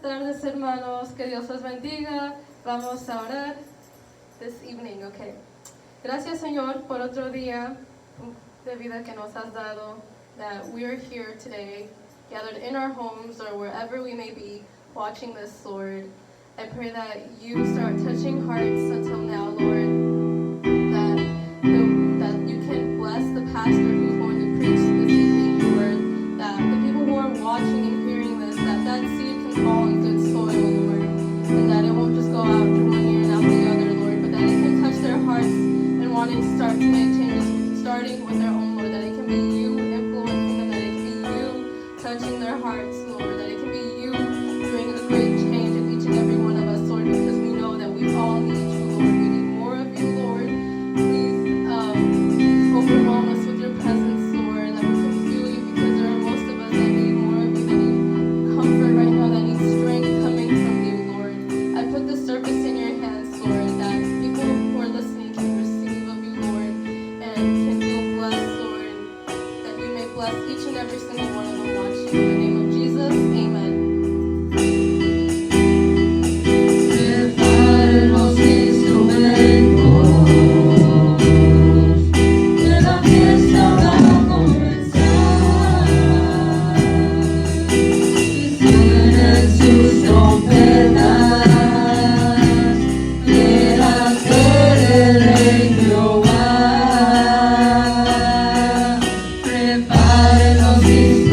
tardes, hermanos. Que Dios los bendiga. Vamos a orar this evening, okay. Gracias, Señor, por otro día de vida que nos has dado, that we are here today, gathered in our homes or wherever we may be, watching this, Lord. I pray that you start touching hearts until now, Lord, that you can bless the pastor who's going to preach this evening, Lord, that the people who are watching and hearing this, that seed can fall in good soil, Lord, and that it won't just go out to one ear and out the other, Lord, but that it can touch their hearts and wanting to start to make changes, starting with their own, Lord, that it can be you influencing them, that it can be you touching their hearts, Lord, that it can be you doing the great change in each and every one of us, Lord, because we know that we all need you, Lord. We need more of you, Lord. Please overwhelm us with your presence, Lord, that we can feel you, because there are most of us that need more of you, that need comfort right now, that need strength coming from you, Lord. I put this service in your hands, Lord, that people who are listening can receive of you, Lord, and can feel blessed, Lord, that you may bless each and every single one of them watching. In the name of Jesus, amen. Prepare los instrumentos, que la fiesta va a comenzar. Y suenen sus trompetas, delante del Rey Jehová. Preparen los instrumentos.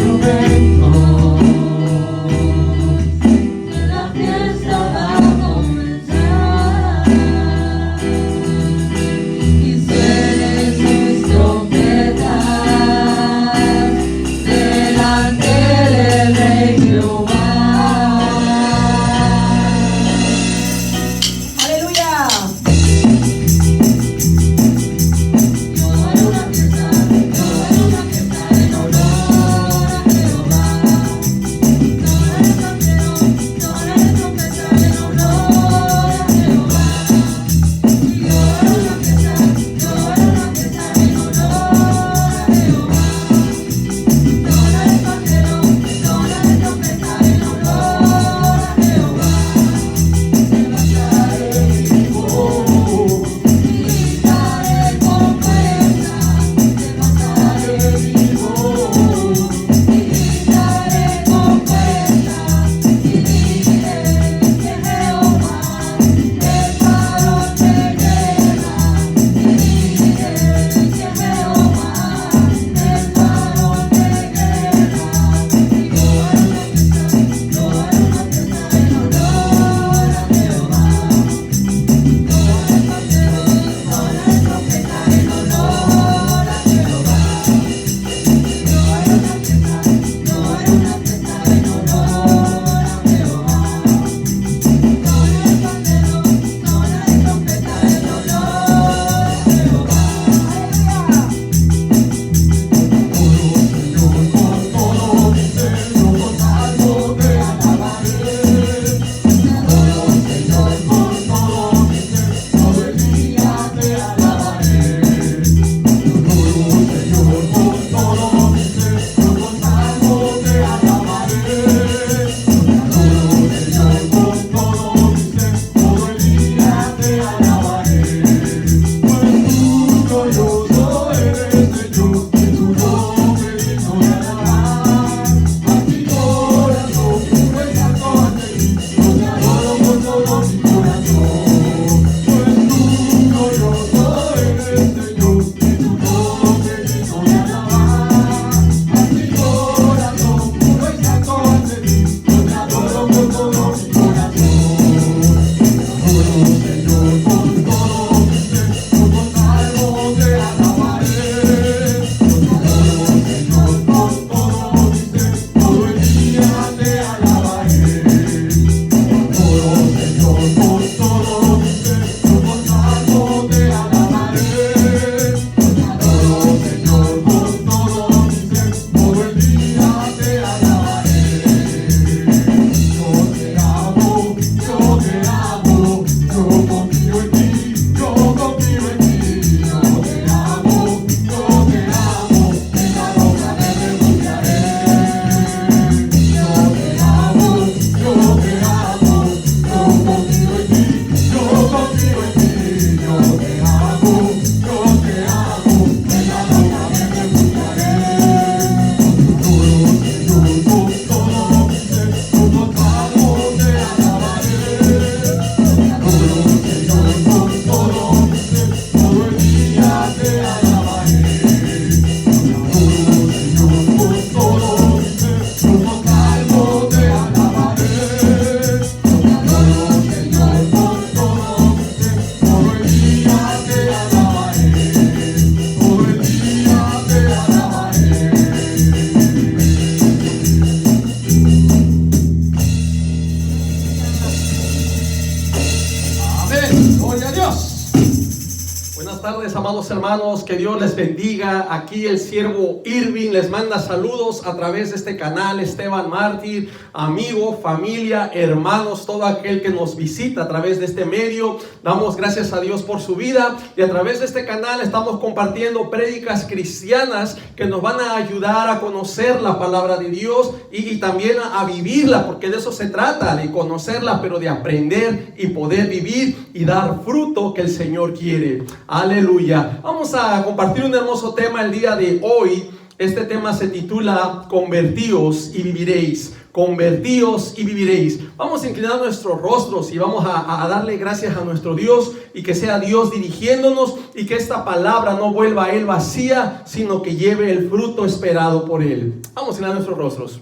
amados hermanos, que Dios les bendiga. Aquí el siervo Irving les manda saludos a través de este canal. Esteban Mártir, amigo, familia, hermanos, todo aquel que nos visita a través de este medio. Damos gracias a Dios por su vida, y a través de este canal estamos compartiendo prédicas cristianas que nos van a ayudar a conocer la palabra de Dios y también a vivirla, porque de eso se trata, de conocerla, pero de aprender y poder vivir y dar fruto que el Señor quiere. Aleluya. Vamos a compartir un hermoso tema el día de hoy. Este tema se titula Convertíos y viviréis. Convertíos y viviréis. Vamos a inclinar nuestros rostros y vamos a darle gracias a nuestro Dios, y que sea Dios dirigiéndonos, y que esta palabra no vuelva a Él vacía, sino que lleve el fruto esperado por Él. Vamos a inclinar nuestros rostros.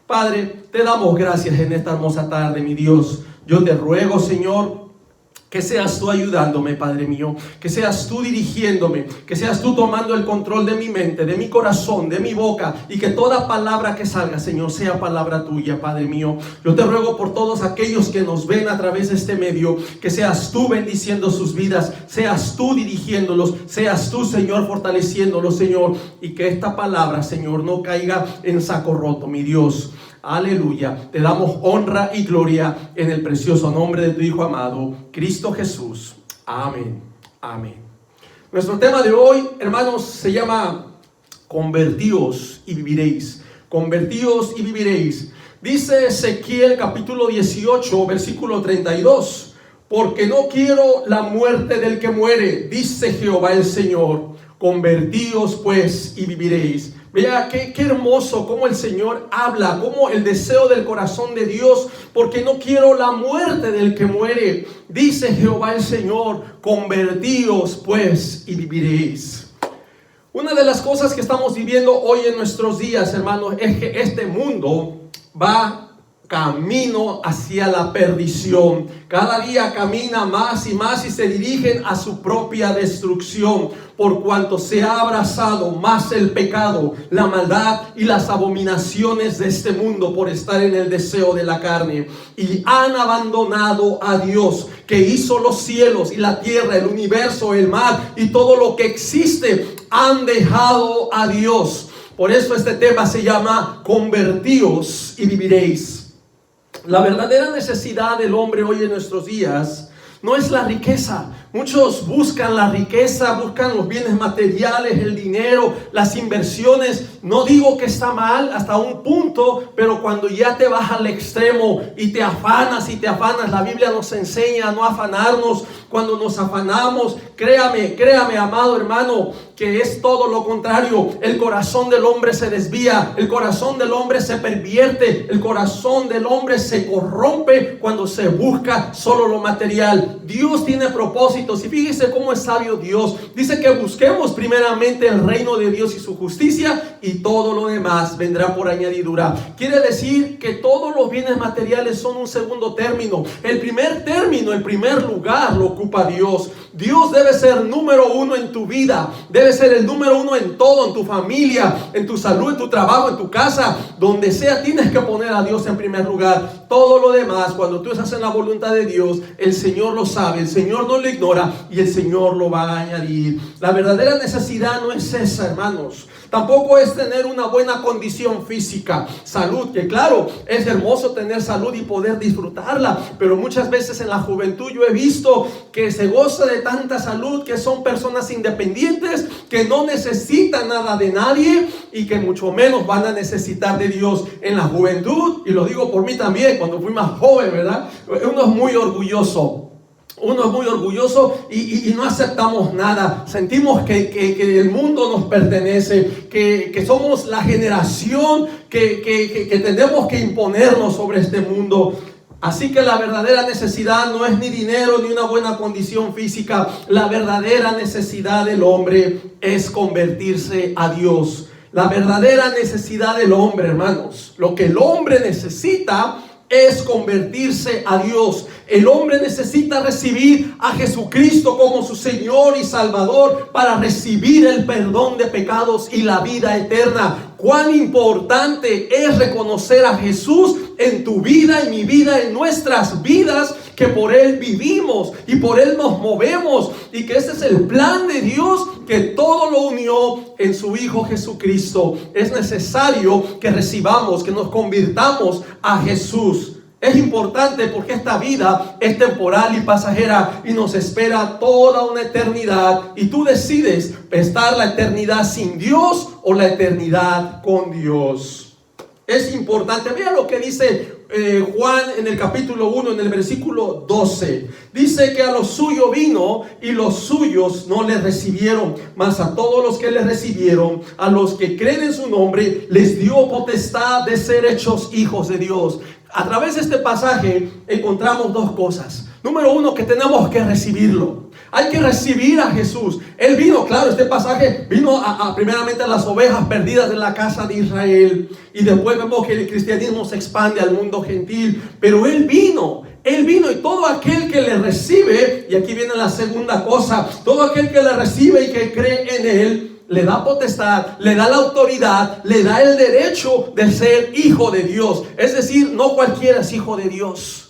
Padre, te damos gracias en esta hermosa tarde, mi Dios. Yo te ruego, Señor, que seas tú ayudándome, Padre mío, que seas tú dirigiéndome, que seas tú tomando el control de mi mente, de mi corazón, de mi boca, y que toda palabra que salga, Señor, sea palabra tuya, Padre mío. Yo te ruego por todos aquellos que nos ven a través de este medio, que seas tú bendiciendo sus vidas, seas tú dirigiéndolos, seas tú, Señor, fortaleciéndolos, Señor, y que esta palabra, Señor, no caiga en saco roto, mi Dios. Aleluya. Te damos honra y gloria en el precioso nombre de tu Hijo amado, Cristo Jesús. Amén. Amén. Nuestro tema de hoy, hermanos, se llama Convertíos y viviréis. Convertíos y viviréis. Dice Ezequiel capítulo 18, versículo 32. Porque no quiero la muerte del que muere, dice Jehová el Señor. Convertíos pues y viviréis. Vea qué hermoso cómo el Señor habla, cómo el deseo del corazón de Dios, porque no quiero la muerte del que muere, dice Jehová el Señor. Convertíos pues y viviréis. Una de las cosas que estamos viviendo hoy en nuestros días, hermanos, es que este mundo va camino hacia la perdición. Cada día camina más y más y se dirigen a su propia destrucción, por cuanto se ha abrazado más el pecado, la maldad y las abominaciones de este mundo por estar en el deseo de la carne, y han abandonado a Dios, que hizo los cielos y la tierra, el universo, el mar y todo lo que existe. Han dejado a Dios. Por eso este tema se llama Convertíos y viviréis. La verdadera necesidad del hombre hoy en nuestros días no es la riqueza. Muchos buscan la riqueza, buscan los bienes materiales, el dinero, las inversiones. No digo que está mal hasta un punto, pero cuando ya te vas al extremo y te afanas, la Biblia nos enseña a no afanarnos. Cuando nos afanamos, créame, amado hermano, que es todo lo contrario. El corazón del hombre se desvía, el corazón del hombre se pervierte, el corazón del hombre se corrompe cuando se busca solo lo material. Dios tiene propósitos, y fíjese cómo es sabio Dios. Dice que busquemos primeramente el reino de Dios y su justicia, y todo lo demás vendrá por añadidura. Quiere decir que todos los bienes materiales son un segundo término. El primer término, el primer lugar lo ocupa Dios. Dios debe ser número uno en tu vida, debe ser el número uno en todo, en tu familia, en tu salud, en tu trabajo, en tu casa, donde sea. Tienes que poner a Dios en primer lugar. Todo lo demás, cuando tú estás en la voluntad de Dios, el Señor lo sabe, el Señor no lo ignora, y el Señor lo va a añadir. La verdadera necesidad no es esa, hermanos. Tampoco es tener una buena condición física, salud, que claro, es hermoso tener salud y poder disfrutarla, pero muchas veces en la juventud yo he visto que se goza de tanta salud, que son personas independientes, que no necesitan nada de nadie, y que mucho menos van a necesitar de Dios en la juventud. Y lo digo por mí también, cuando fui más joven, ¿verdad? Uno es muy orgulloso. Y no aceptamos nada. Sentimos que el mundo nos pertenece, que somos la generación que tenemos que imponernos sobre este mundo. Así que la verdadera necesidad no es ni dinero ni una buena condición física. La verdadera necesidad del hombre es convertirse a Dios. La verdadera necesidad del hombre, hermanos, lo que el hombre necesita es convertirse a Dios. El hombre necesita recibir a Jesucristo como su Señor y Salvador para recibir el perdón de pecados y la vida eterna. Cuán importante es reconocer a Jesús en tu vida, en mi vida, en nuestras vidas, que por Él vivimos y por Él nos movemos, y que este es el plan de Dios, que todo lo unió en su Hijo Jesucristo. Es necesario que recibamos, que nos convirtamos a Jesús. Es importante porque esta vida es temporal y pasajera y nos espera toda una eternidad, y tú decides estar la eternidad sin Dios o la eternidad con Dios. Es importante. Vea lo que dice Juan en el capítulo 1, en el versículo 12. Dice que a los suyos vino y los suyos no le recibieron, mas a todos los que le recibieron, a los que creen en su nombre, les dio potestad de ser hechos hijos de Dios. A través de este pasaje encontramos dos cosas. Número uno, que tenemos que recibirlo. Hay que recibir a Jesús. Él vino, claro, este pasaje vino primeramente a las ovejas perdidas de la casa de Israel. Y después vemos que el cristianismo se expande al mundo gentil. Pero Él vino y todo aquel que le recibe, y aquí viene la segunda cosa, todo aquel que le recibe y que cree en Él, le da potestad, le da la autoridad, le da el derecho de ser hijo de Dios. Es decir, no cualquiera es hijo de Dios.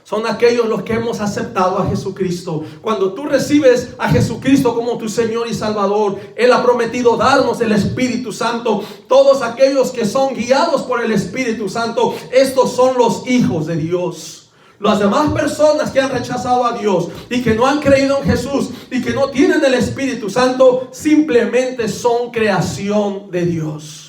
Son aquellos los que hemos aceptado a Jesucristo. Cuando tú recibes a Jesucristo como tu Señor y Salvador, Él ha prometido darnos el Espíritu Santo. Todos aquellos que son guiados por el Espíritu Santo, estos son los hijos de Dios. Las demás personas que han rechazado a Dios y que no han creído en Jesús y que no tienen el Espíritu Santo, simplemente son creación de Dios.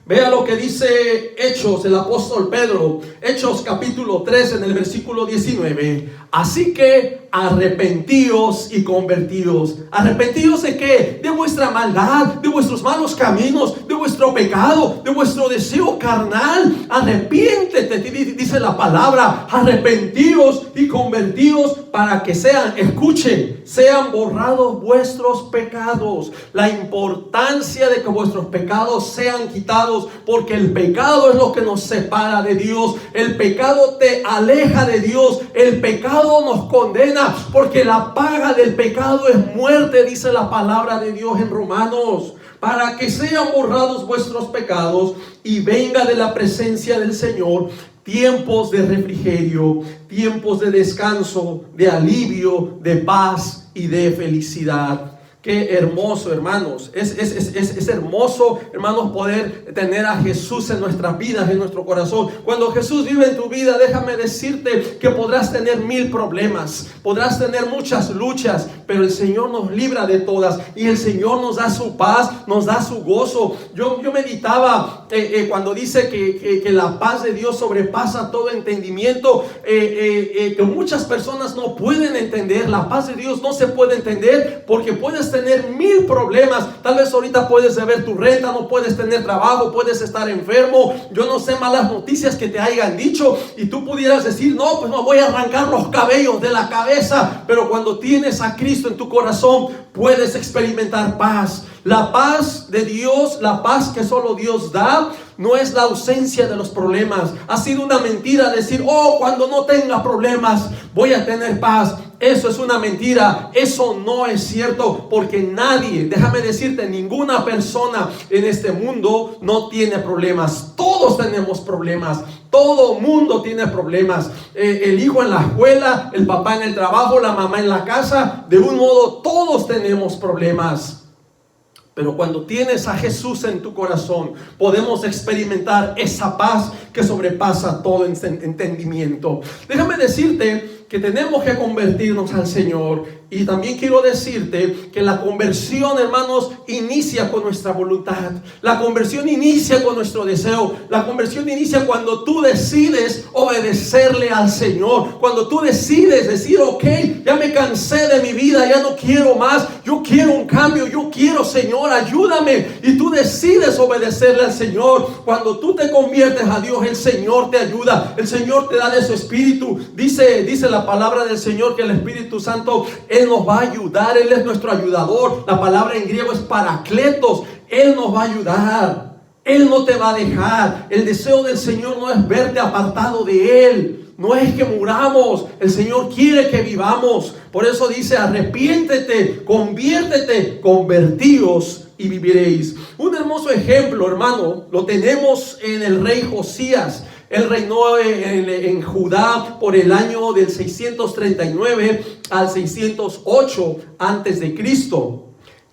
Vea lo que dice Hechos, el apóstol Pedro, Hechos capítulo 3 en el versículo 19. Así que arrepentíos y convertíos. ¿Arrepentíos de qué? De vuestra maldad, de vuestros malos caminos, de vuestro pecado, de vuestro deseo carnal. Arrepiéntete, dice la palabra. Arrepentíos y convertíos para que sean borrados vuestros pecados. La importancia de que vuestros pecados sean quitados, porque el pecado es lo que nos separa de Dios. El pecado te aleja de Dios. El pecado nos condena, porque la paga del pecado es muerte, dice la palabra de Dios en Romanos. Para que sean borrados vuestros pecados y venga de la presencia del Señor tiempos de refrigerio, tiempos de descanso, de alivio, de paz y de felicidad. Qué hermoso, hermanos. Es hermoso, hermanos, poder tener a Jesús en nuestras vidas, en nuestro corazón. Cuando Jesús vive en tu vida, déjame decirte que podrás tener 1000 problemas, podrás tener muchas luchas, pero el Señor nos libra de todas, y el Señor nos da su paz, nos da su gozo. Yo meditaba cuando dice que la paz de Dios sobrepasa todo entendimiento, que muchas personas no pueden entender. La paz de Dios no se puede entender porque puedes tener 1000 problemas. Tal vez ahorita puedes deber tu renta, no puedes tener trabajo, puedes estar enfermo, yo no sé, malas noticias que te hayan dicho, y tú pudieras decir, no, pues me voy a arrancar los cabellos de la cabeza. Pero cuando tienes a Cristo en tu corazón, puedes experimentar paz. La paz de Dios, la paz que solo Dios da, no es la ausencia de los problemas. Ha sido una mentira decir, cuando no tenga problemas voy a tener paz. Eso es una mentira. Eso no es cierto, porque nadie, déjame decirte, ninguna persona en este mundo no tiene problemas. Todos tenemos problemas. Todo mundo tiene problemas. El hijo en la escuela, el papá en el trabajo, la mamá en la casa. De un modo, todos tenemos problemas. Pero cuando tienes a Jesús en tu corazón, podemos experimentar esa paz que sobrepasa todo entendimiento. Déjame decirte que tenemos que convertirnos al Señor. Y también quiero decirte que la conversión, hermanos, inicia con nuestra voluntad. La conversión inicia con nuestro deseo. La conversión inicia cuando tú decides obedecerle al Señor. Cuando tú decides decir, ok, ya me cansé de mi vida, ya no quiero más. Yo quiero un cambio, yo quiero, Señor, ayúdame. Y tú decides obedecerle al Señor. Cuando tú te conviertes a Dios, el Señor te ayuda. El Señor te da de su Espíritu. Dice la palabra del Señor que el Espíritu Santo, Él nos va a ayudar. Él es nuestro ayudador. La palabra en griego es paracletos. Él nos va a ayudar. Él no te va a dejar. El deseo del Señor no es verte apartado de Él. No es que muramos. El Señor quiere que vivamos. Por eso dice, arrepiéntete, conviértete, convertíos y viviréis. Un hermoso ejemplo, hermano, lo tenemos en el rey Josías. Él reinó en Judá por el año del 639 al 608 antes de Cristo.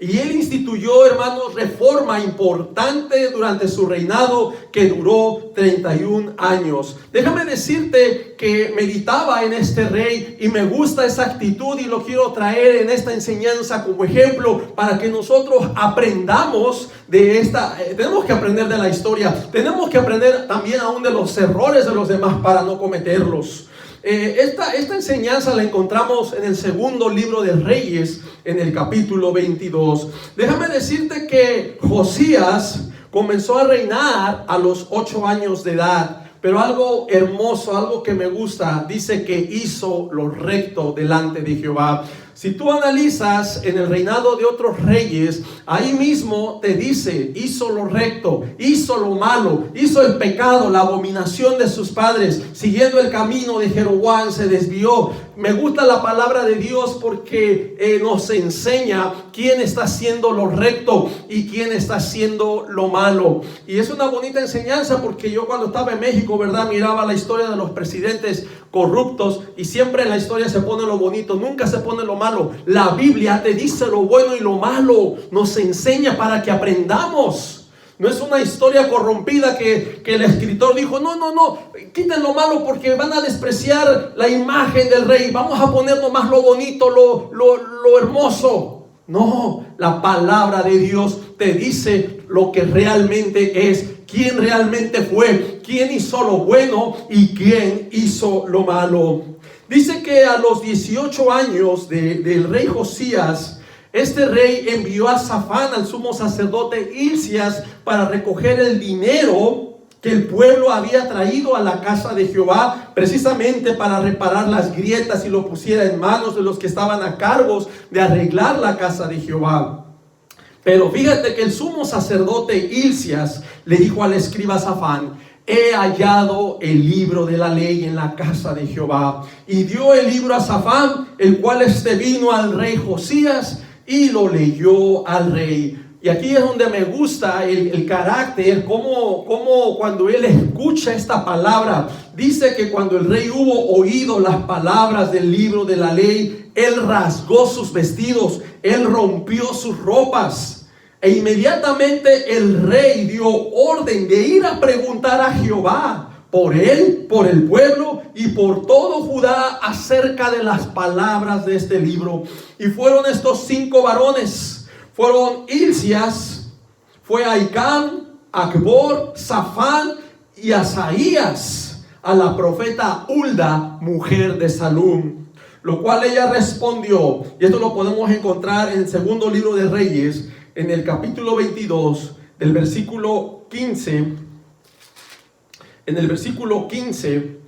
Y él instituyó, hermanos, reforma importante durante su reinado que duró 31 años. Déjame decirte que meditaba en este rey y me gusta esa actitud y lo quiero traer en esta enseñanza como ejemplo para que nosotros aprendamos de esta. Tenemos que aprender de la historia, tenemos que aprender también aún de los errores de los demás para no cometerlos. Esta enseñanza la encontramos en el segundo libro de Reyes, en el capítulo 22. Déjame decirte que Josías comenzó a reinar a los 8 años de edad. Pero algo hermoso, algo que me gusta, dice que hizo lo recto delante de Jehová. Si tú analizas en el reinado de otros reyes, ahí mismo te dice, hizo lo recto, hizo lo malo, hizo el pecado, la abominación de sus padres, siguiendo el camino de Jeroboam se desvió. Me gusta la palabra de Dios porque nos enseña quién está haciendo lo recto y quién está haciendo lo malo. Y es una bonita enseñanza porque yo cuando estaba en México, ¿verdad? Miraba la historia de los presidentes corruptos y siempre en la historia se pone lo bonito, nunca se pone lo malo. La Biblia te dice lo bueno y lo malo, nos enseña para que aprendamos. No es una historia corrompida que el escritor dijo, no, quiten lo malo porque van a despreciar la imagen del rey. Vamos a poner nomás lo bonito, lo hermoso. No, la palabra de Dios te dice lo que realmente es, quién realmente fue, quién hizo lo bueno y quién hizo lo malo. Dice que a los 18 años del rey Josías, este rey envió a Safán, al sumo sacerdote Hilcías, para recoger el dinero que el pueblo había traído a la casa de Jehová, precisamente para reparar las grietas y lo pusiera en manos de los que estaban a cargo de arreglar la casa de Jehová. Pero fíjate que el sumo sacerdote Hilcías le dijo al escriba Safán, he hallado el libro de la ley en la casa de Jehová. Y dio el libro a Safán, el cual vino al rey Josías y lo leyó al rey. Y aquí es donde me gusta el carácter, como cuando él escucha esta palabra. Dice que cuando el rey hubo oído las palabras del libro de la ley, él rasgó sus vestidos, él rompió sus ropas. E inmediatamente el rey dio orden de ir a preguntar a Jehová por él, por el pueblo y por todo Judá acerca de las palabras de este libro. Y fueron estos 5 varones, fueron Hilcías, fue Ahicam, Acbor, Safán y Asaías, a la profeta Hulda, mujer de Salum. Lo cual ella respondió, y esto lo podemos encontrar en el segundo libro de Reyes, en el capítulo 22, del versículo 15. En el versículo 15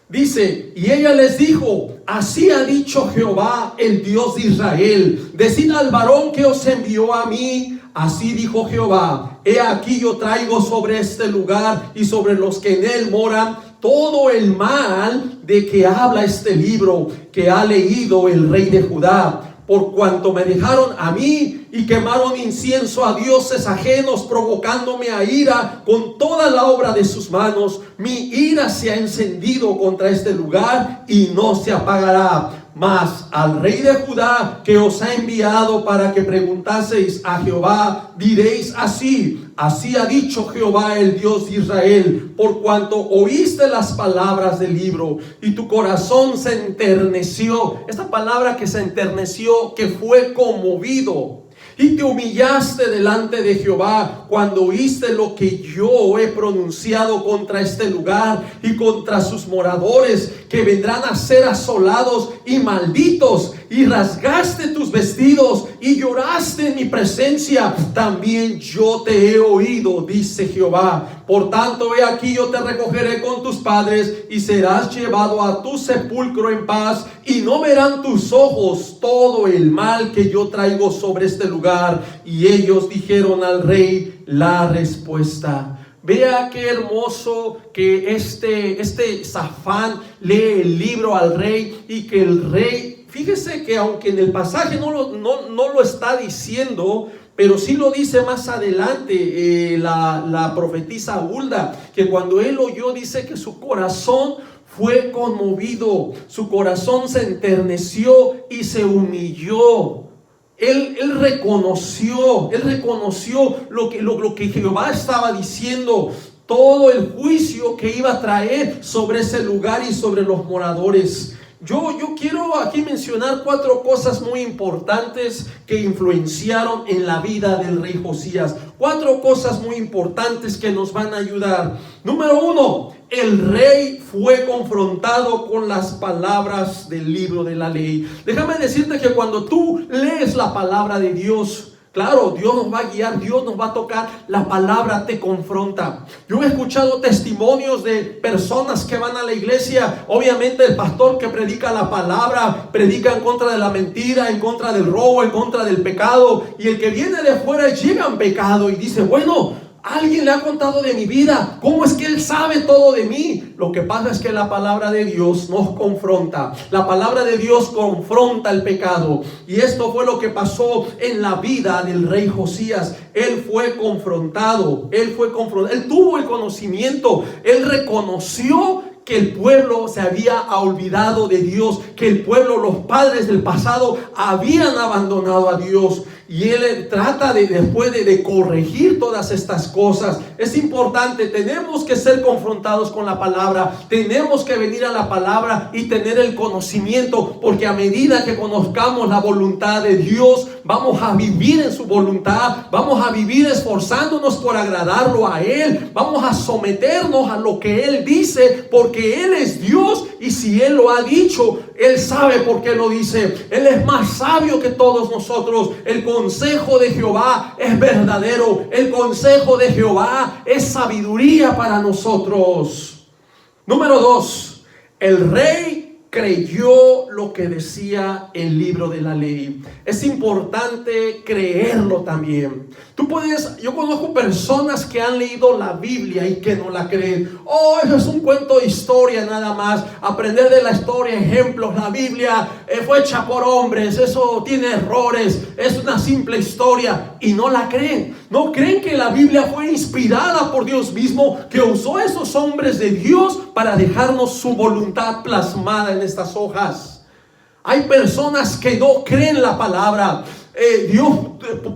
dice, y ella les dijo, así ha dicho Jehová, el Dios de Israel, decid al varón que os envió a mí, así dijo Jehová, he aquí yo traigo sobre este lugar y sobre los que en él moran todo el mal de que habla este libro que ha leído el rey de Judá. Por cuanto me dejaron a mí y quemaron incienso a dioses ajenos, provocándome a ira con toda la obra de sus manos, mi ira se ha encendido contra este lugar y no se apagará. Mas al rey de Judá que os ha enviado para que preguntaseis a Jehová, diréis así, así ha dicho Jehová el Dios de Israel, por cuanto oíste las palabras del libro y tu corazón se enterneció. Esta palabra que se enterneció, que fue conmovido. Y te humillaste delante de Jehová cuando oíste lo que yo he pronunciado contra este lugar y contra sus moradores, que vendrán a ser asolados y malditos, y rasgaste tus vestidos y lloraste en mi presencia. También yo te he oído, dice Jehová. Por tanto, he aquí yo te recogeré con tus padres y serás llevado a tu sepulcro en paz, y no verán tus ojos todo el mal que yo traigo sobre este lugar. Y ellos dijeron al rey la respuesta. Vea qué hermoso que este Safán lee el libro al rey, y que el rey, fíjese que aunque en el pasaje no lo está diciendo, pero sí lo dice más adelante la profetisa Hulda, que cuando él oyó, dice que su corazón fue conmovido, su corazón se enterneció y se humilló. Él reconoció lo que Jehová estaba diciendo, todo el juicio que iba a traer sobre ese lugar y sobre los moradores. Yo quiero aquí mencionar 4 cosas muy importantes que influenciaron en la vida del rey Josías. 4 cosas muy importantes que nos van a ayudar. Número 1, el rey fue confrontado con las palabras del libro de la ley. Déjame decirte que cuando tú lees la palabra de Dios, claro, Dios nos va a guiar, Dios nos va a tocar, la palabra te confronta. Yo he escuchado testimonios de personas que van a la iglesia, obviamente el pastor que predica la palabra, predica en contra de la mentira, en contra del robo, en contra del pecado, y el que viene de fuera llega en pecado y dice, bueno, alguien le ha contado de mi vida, ¿cómo es que él sabe todo de mí? Lo que pasa es que la palabra de Dios nos confronta. La palabra de Dios confronta el pecado. Y esto fue lo que pasó en la vida del rey Josías. Él fue confrontado. Él tuvo el conocimiento. Él reconoció que el pueblo se había olvidado de Dios, que el pueblo, los padres del pasado habían abandonado a Dios. Y él trata después de corregir todas estas cosas. Es importante, tenemos que ser confrontados con la palabra, tenemos que venir a la palabra y tener el conocimiento, porque a medida que conozcamos la voluntad de Dios, vamos a vivir en su voluntad, vamos a vivir esforzándonos por agradarlo a Él, vamos a someternos a lo que Él dice, porque Él es Dios, y si Él lo ha dicho, Él sabe por qué lo dice. Él es más sabio que todos nosotros. El consejo de Jehová es verdadero. El consejo de Jehová es sabiduría para nosotros. Número 2, el rey creyó lo que decía el libro de la ley. Es importante creerlo también. Yo conozco personas que han leído la Biblia y que no la creen. Oh, eso es un cuento de historia nada más. Aprender de la historia, ejemplos. La Biblia fue hecha por hombres, eso tiene errores, es una simple historia, y no la creen. No creen que la Biblia fue inspirada por Dios mismo, que usó a esos hombres de Dios para dejarnos su voluntad plasmada en estas hojas. Hay personas que no creen la palabra. Dios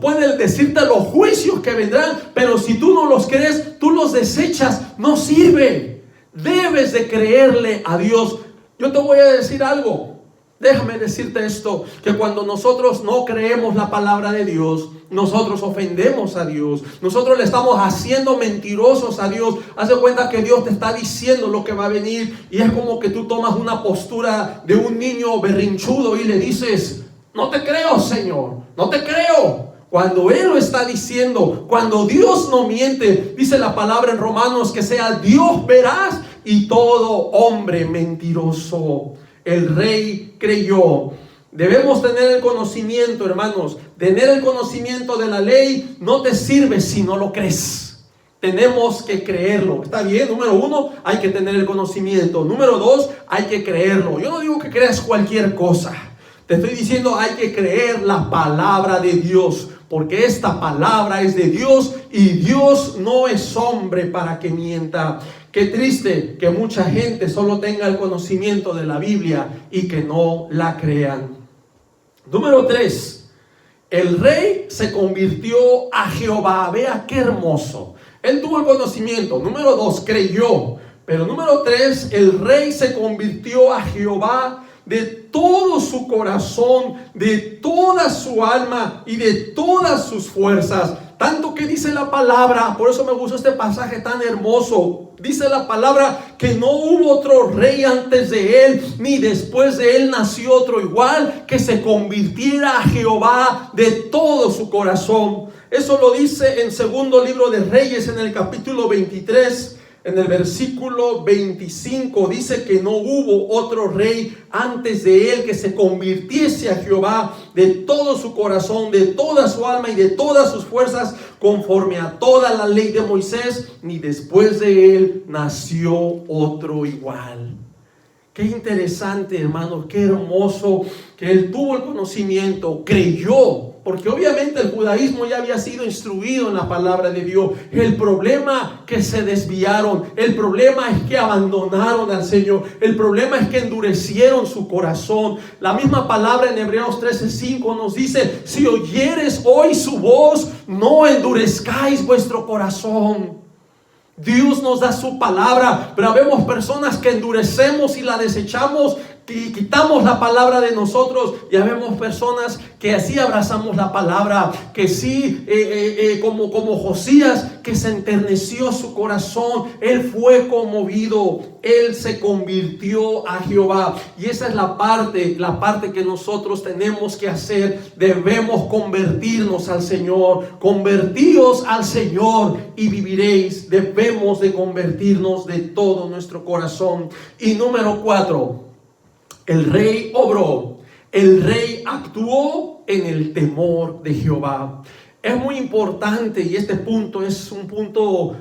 puede decirte los juicios que vendrán, pero si tú no los crees, tú los desechas, no sirve. Debes de creerle a Dios. Yo te voy a decir algo. Déjame decirte esto, que cuando nosotros no creemos la palabra de Dios, nosotros ofendemos a Dios. Nosotros le estamos haciendo mentirosos a Dios. Haz de cuenta que Dios te está diciendo lo que va a venir, y es como que tú tomas una postura de un niño berrinchudo y le dices, no te creo, Señor, no te creo. Cuando Él lo está diciendo, cuando Dios no miente, dice la palabra en Romanos que sea Dios veraz y todo hombre mentiroso. El rey creyó. Debemos tener el conocimiento, hermanos. Tener el conocimiento de la ley no te sirve si no lo crees. Tenemos que creerlo. ¿Está bien? Número 1, hay que tener el conocimiento. Número 2, hay que creerlo. Yo no digo que creas cualquier cosa. Te estoy diciendo, hay que creer la palabra de Dios, porque esta palabra es de Dios y Dios no es hombre para que mienta. Qué triste que mucha gente solo tenga el conocimiento de la Biblia y que no la crean. Número 3, el rey se convirtió a Jehová. Vea qué hermoso. Él tuvo el conocimiento. Número 2, creyó. Pero número 3, el rey se convirtió a Jehová de todo su corazón, de toda su alma y de todas sus fuerzas. Tanto que dice la palabra, por eso me gustó este pasaje tan hermoso. Dice la palabra que no hubo otro rey antes de él, ni después de él nació otro igual, que se convirtiera a Jehová de todo su corazón. Eso lo dice en segundo libro de Reyes, en el capítulo 23. En el versículo 25 dice que no hubo otro rey antes de él que se convirtiese a Jehová de todo su corazón, de toda su alma y de todas sus fuerzas, conforme a toda la ley de Moisés, ni después de él nació otro igual. Qué interesante, hermanos, qué hermoso que él tuvo el conocimiento, creyó. porque obviamente el judaísmo ya había sido instruido en la palabra de Dios. El problema que se desviaron, el problema es que abandonaron al Señor, el problema es que endurecieron su corazón. La misma palabra en Hebreos 13:5 nos dice: si oyeres hoy su voz, no endurezcáis vuestro corazón. Dios nos da su palabra, pero vemos personas que endurecemos y la desechamos y quitamos la palabra de nosotros. Ya vemos personas que así abrazamos la palabra, que sí, como Josías, que se enterneció su corazón, él fue conmovido, él se convirtió a Jehová. Y esa es la parte que nosotros tenemos que hacer. Debemos convertirnos al Señor. Convertíos al Señor y viviréis. Debemos de convertirnos de todo nuestro corazón. Y número 4, el rey obró, el rey actuó en el temor de Jehová. Es muy importante, y este punto es un punto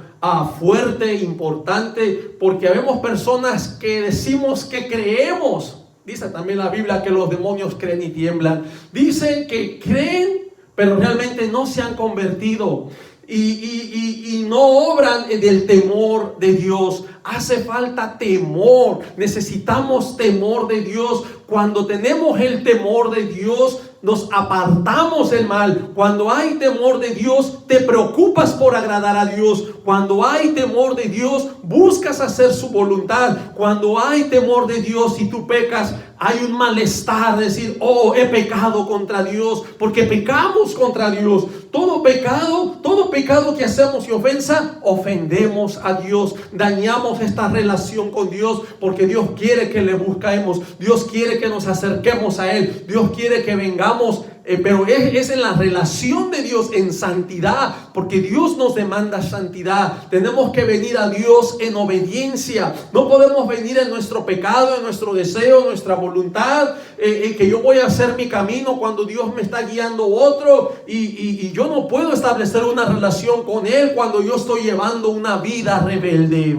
fuerte, importante, porque vemos personas que decimos que creemos. Dice también la Biblia que los demonios creen y tiemblan. Dicen que creen, pero realmente no se han convertido. Y no obran del temor de Dios. Hace falta temor. Necesitamos temor de Dios. Cuando tenemos el temor de Dios, nos apartamos del mal. Cuando hay temor de Dios, te preocupas por agradar a Dios. Cuando hay temor de Dios, buscas hacer su voluntad. Cuando hay temor de Dios, si tú pecas, hay un malestar, decir: oh, he pecado contra Dios, porque pecamos contra Dios. Todo pecado que hacemos y ofensa, ofendemos a Dios, dañamos esta relación con Dios, porque Dios quiere que le busquemos, Dios quiere que nos acerquemos a Él, Dios quiere que vengamos, pero es en la relación de Dios, en santidad, porque Dios nos demanda santidad. Tenemos que venir a Dios en obediencia. No podemos venir en nuestro pecado, en nuestro deseo, en nuestra voluntad, que yo voy a hacer mi camino cuando Dios me está guiando otro, y yo no puedo establecer una relación con Él cuando yo estoy llevando una vida rebelde.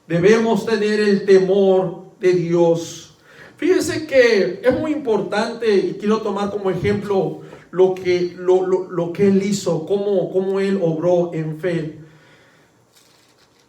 Debemos tener el temor de Dios. Fíjense que es muy importante, y quiero tomar como ejemplo lo que Él hizo, cómo Él obró en fe.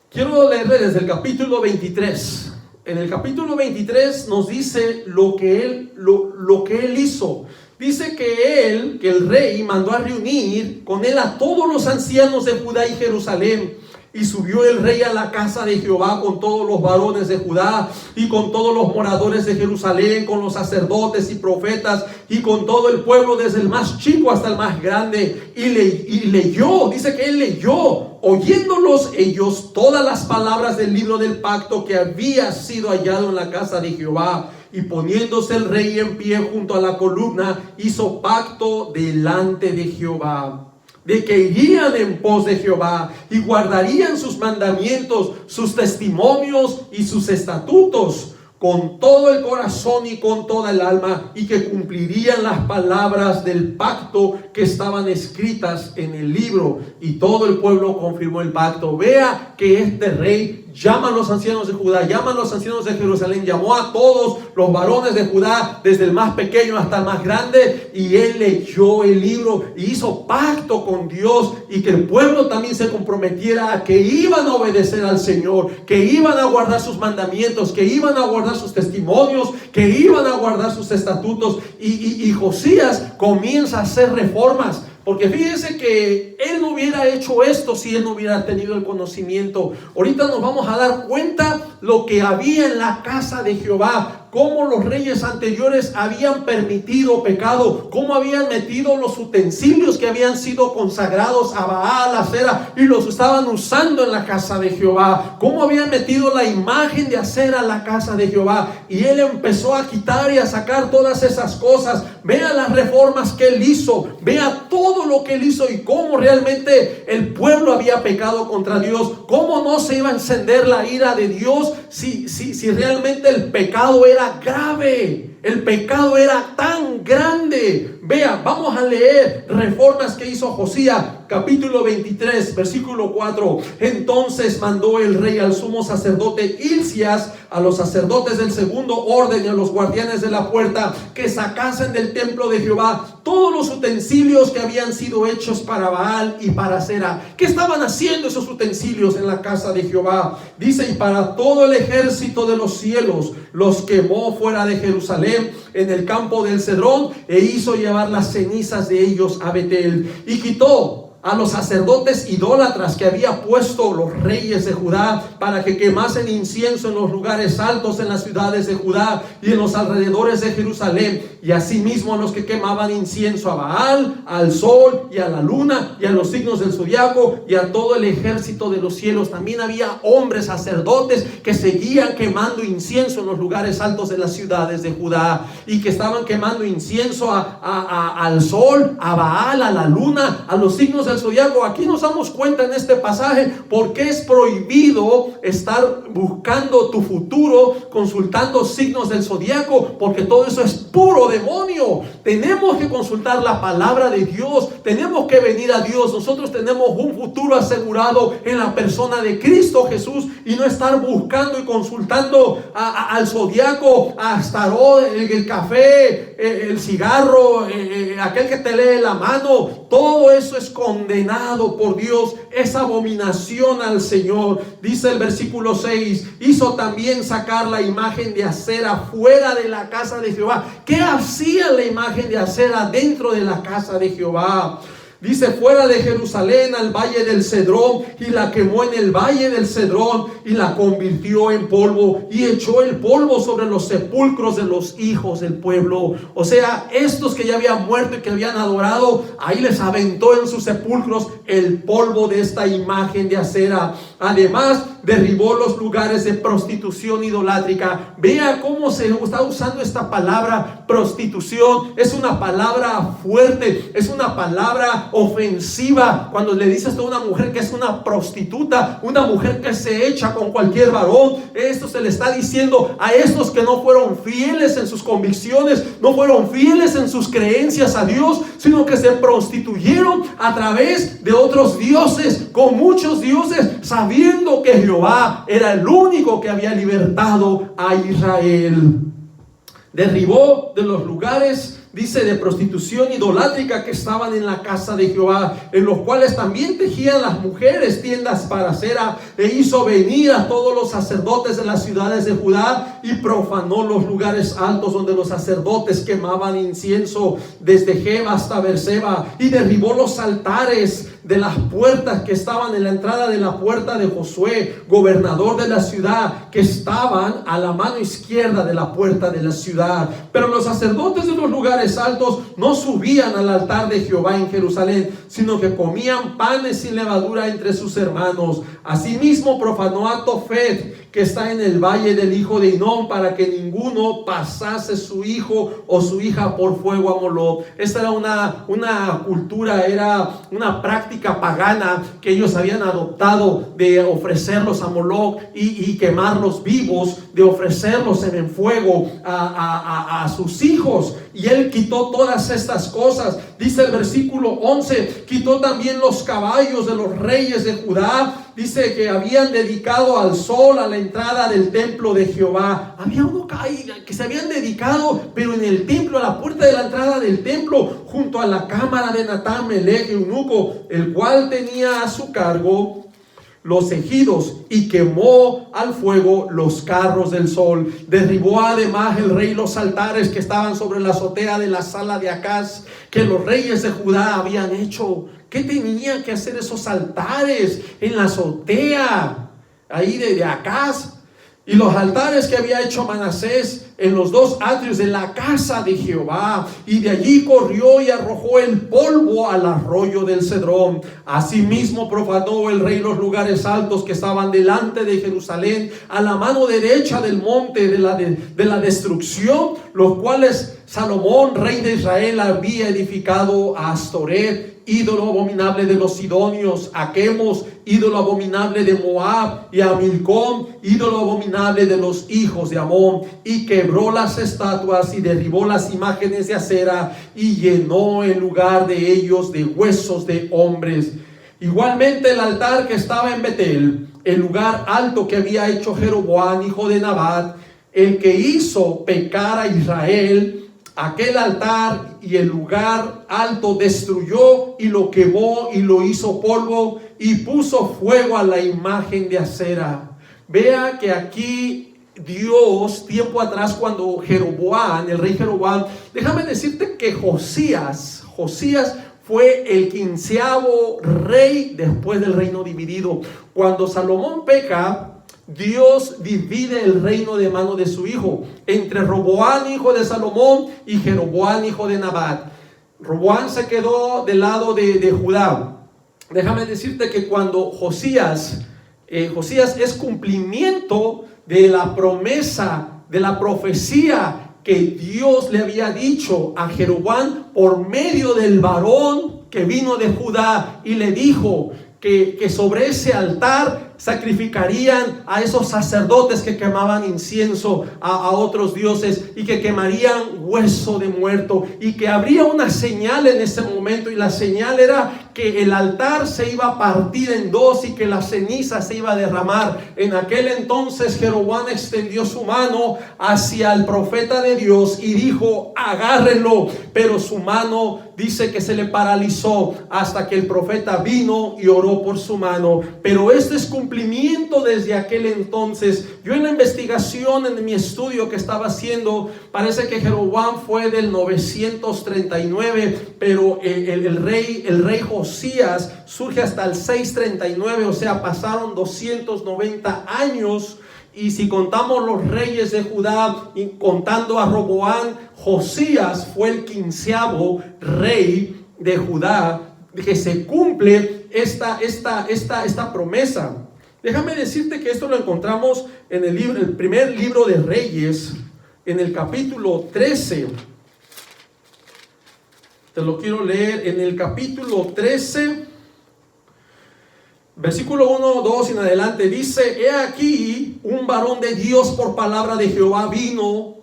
Quiero leerle desde el capítulo 23. En el capítulo 23 nos dice lo que Él hizo. Dice que el rey mandó a reunir con él a todos los ancianos de Judá y Jerusalén. Y subió el rey a la casa de Jehová con todos los varones de Judá y con todos los moradores de Jerusalén, con los sacerdotes y profetas y con todo el pueblo, desde el más chico hasta el más grande. Y leyó, dice que él leyó, oyéndolos ellos, todas las palabras del libro del pacto que había sido hallado en la casa de Jehová. Y poniéndose el rey en pie junto a la columna, hizo pacto delante de Jehová, de que irían en pos de Jehová y guardarían sus mandamientos, sus testimonios y sus estatutos con todo el corazón y con toda el alma, y que cumplirían las palabras del pacto que estaban escritas en el libro. Y todo el pueblo confirmó el pacto. Vea que este rey llama a los ancianos de Judá, llama a los ancianos de Jerusalén, llamó a todos los varones de Judá, desde el más pequeño hasta el más grande, y él leyó el libro y hizo pacto con Dios, y que el pueblo también se comprometiera a que iban a obedecer al Señor, que iban a guardar sus mandamientos, que iban a guardar sus testimonios, que iban a guardar sus estatutos. Y Josías comienza a hacer reformas. Porque fíjense que él no hubiera hecho esto si él no hubiera tenido el conocimiento. Ahorita nos vamos a dar cuenta lo que había en la casa de Jehová, cómo los reyes anteriores habían permitido pecado, cómo habían metido los utensilios que habían sido consagrados a Baal, a Acera, y los estaban usando en la casa de Jehová, cómo habían metido la imagen de Acera en la casa de Jehová. Y él empezó a quitar y a sacar todas esas cosas. Vea las reformas que él hizo, vea todo lo que él hizo, y cómo realmente el pueblo había pecado contra Dios, cómo no se iba a encender la ira de Dios si realmente el pecado era grave. El pecado era tan grande. Vea, vamos a leer reformas que hizo Josías, capítulo 23, versículo 4. Entonces mandó el rey al sumo sacerdote Hilcías, a los sacerdotes del segundo orden y a los guardianes de la puerta, que sacasen del templo de Jehová todos los utensilios que habían sido hechos para Baal y para Acera. ¿Qué estaban haciendo esos utensilios en la casa de Jehová? Dice, y para todo el ejército de los cielos los quemó fuera de Jerusalén en el campo del Cedrón, e hizo llevar las cenizas de ellos a Betel, y quitó a los sacerdotes idólatras que había puesto los reyes de Judá para que quemasen incienso en los lugares altos en las ciudades de Judá y en los alrededores de Jerusalén, y asimismo a los que quemaban incienso a Baal, al sol y a la luna y a los signos del zodiaco y a todo el ejército de los cielos. También había hombres sacerdotes que seguían quemando incienso en los lugares altos de las ciudades de Judá, y que estaban quemando incienso al sol, a Baal, a la luna, a los signos del zodiaco. Aquí nos damos cuenta en este pasaje por qué es prohibido estar buscando tu futuro, consultando signos del zodiaco, porque todo eso es puro demonio. Tenemos que consultar la palabra de Dios, tenemos que venir a Dios. Nosotros tenemos un futuro asegurado en la persona de Cristo Jesús, y no estar buscando y consultando al zodiaco, a Astarot, el café, el cigarro, aquel que te lee la mano. Todo eso es condenado por Dios, es abominación al Señor. Dice el versículo 6, hizo también sacar la imagen de Acera fuera de la casa de Jehová. ¿Qué hacía la imagen de Acera dentro de la casa de Jehová? Dice, fuera de Jerusalén al valle del Cedrón, y la quemó en el valle del Cedrón, y la convirtió en polvo, y echó el polvo sobre los sepulcros de los hijos del pueblo. O sea, estos que ya habían muerto y que habían adorado, ahí les aventó en sus sepulcros el polvo de esta imagen de Acera. Además, derribó los lugares de prostitución idolátrica. Vea cómo se está usando esta palabra prostitución. Es una palabra fuerte, es una palabra ofensiva. Cuando le dices a una mujer que es una prostituta, una mujer que se echa con cualquier varón, esto se le está diciendo a estos que no fueron fieles en sus convicciones, no fueron fieles en sus creencias a Dios, sino que se prostituyeron a través de otros dioses, con muchos dioses, sabiendo que Jehová era el único que había libertado a Israel. Derribó de los lugares, dice, de prostitución idolátrica que estaban en la casa de Jehová, en los cuales también tejían las mujeres tiendas para Acera, e hizo venir a todos los sacerdotes de las ciudades de Judá, y profanó los lugares altos donde los sacerdotes quemaban incienso, desde Geba hasta Berseba, y derribó los altares de las puertas que estaban en la entrada de la puerta de Josué, gobernador de la ciudad, que estaban a la mano izquierda de la puerta de la ciudad. Pero los sacerdotes de los lugares altos no subían al altar de Jehová en Jerusalén, sino que comían panes sin levadura entre sus hermanos. Asimismo profanó a Tofet, que está en el valle del hijo de Hinón, para que ninguno pasase su hijo o su hija por fuego a Moloc. Esta era una cultura, era una práctica pagana que ellos habían adoptado, de ofrecerlos a Moloc y quemarlos vivos, de ofrecerlos en el fuego a sus hijos. Y él quitó todas estas cosas. Dice el versículo 11, quitó también los caballos de los reyes de Judá. Dice que habían dedicado al sol a la entrada del templo de Jehová. Había uno que se habían dedicado, pero en el templo, a la puerta de la entrada del templo, junto a la cámara de Natán Melech, eunuco, el cual tenía a su cargo los ejidos, y quemó al fuego los carros del sol. Derribó además el rey los altares que estaban sobre la azotea de la sala de Acaz, que los reyes de Judá habían hecho. ¿Qué tenían que hacer esos altares en la azotea ahí de Acaz? Y los altares que había hecho Manasés en los dos atrios de la casa de Jehová, y de allí corrió y arrojó el polvo al arroyo del Cedrón. Asimismo profanó el rey los lugares altos que estaban delante de Jerusalén, a la mano derecha del monte de la destrucción, los cuales Salomón, rey de Israel, había edificado a Astoret, ídolo abominable de los sidonios, a Quemos, ídolo abominable de Moab, y a Milcom, ídolo abominable de los hijos de Amón, y quebró las estatuas y derribó las imágenes de acera y llenó el lugar de ellos de huesos de hombres. Igualmente el altar que estaba en Betel, el lugar alto que había hecho Jeroboam, hijo de Nabat, el que hizo pecar a Israel, aquel altar y el lugar alto destruyó y lo quemó y lo hizo polvo y puso fuego a la imagen de acera. Vea que aquí Dios, tiempo atrás, cuando Jeroboam, el rey Jeroboam, déjame decirte que Josías fue el 15º rey después del reino dividido. Cuando Salomón peca, Dios divide el reino de mano de su hijo entre Roboam, hijo de Salomón, y Jeroboam, hijo de Nabat. Roboam se quedó del lado de Judá. Déjame decirte que cuando Josías es cumplimiento de la promesa, de la profecía que Dios le había dicho a Jeroboam por medio del varón que vino de Judá y le dijo que sobre ese altar sacrificarían a esos sacerdotes que quemaban incienso a otros dioses y que quemarían hueso de muerto, y que habría una señal en ese momento, y la señal era que el altar se iba a partir en dos y que la ceniza se iba a derramar. En aquel entonces Jeroboam extendió su mano hacia el profeta de Dios y dijo: agárrenlo, pero su mano dice que se le paralizó hasta que el profeta vino y oró por su mano. Pero este es cumplimiento desde aquel entonces. Yo en la investigación, en mi estudio que estaba haciendo, parece que Jeroboam fue del 939, pero el rey Josías surge hasta el 639, o sea, pasaron 290 años. Y si contamos los reyes de Judá, y contando a Roboam, Josías fue el 15º rey de Judá, que se cumple esta promesa. Déjame decirte que esto lo encontramos en el primer libro de Reyes, en el capítulo 13. Te lo quiero leer en el capítulo 13, versículo 1, 2 y en adelante. Dice: he aquí un varón de Dios por palabra de Jehová vino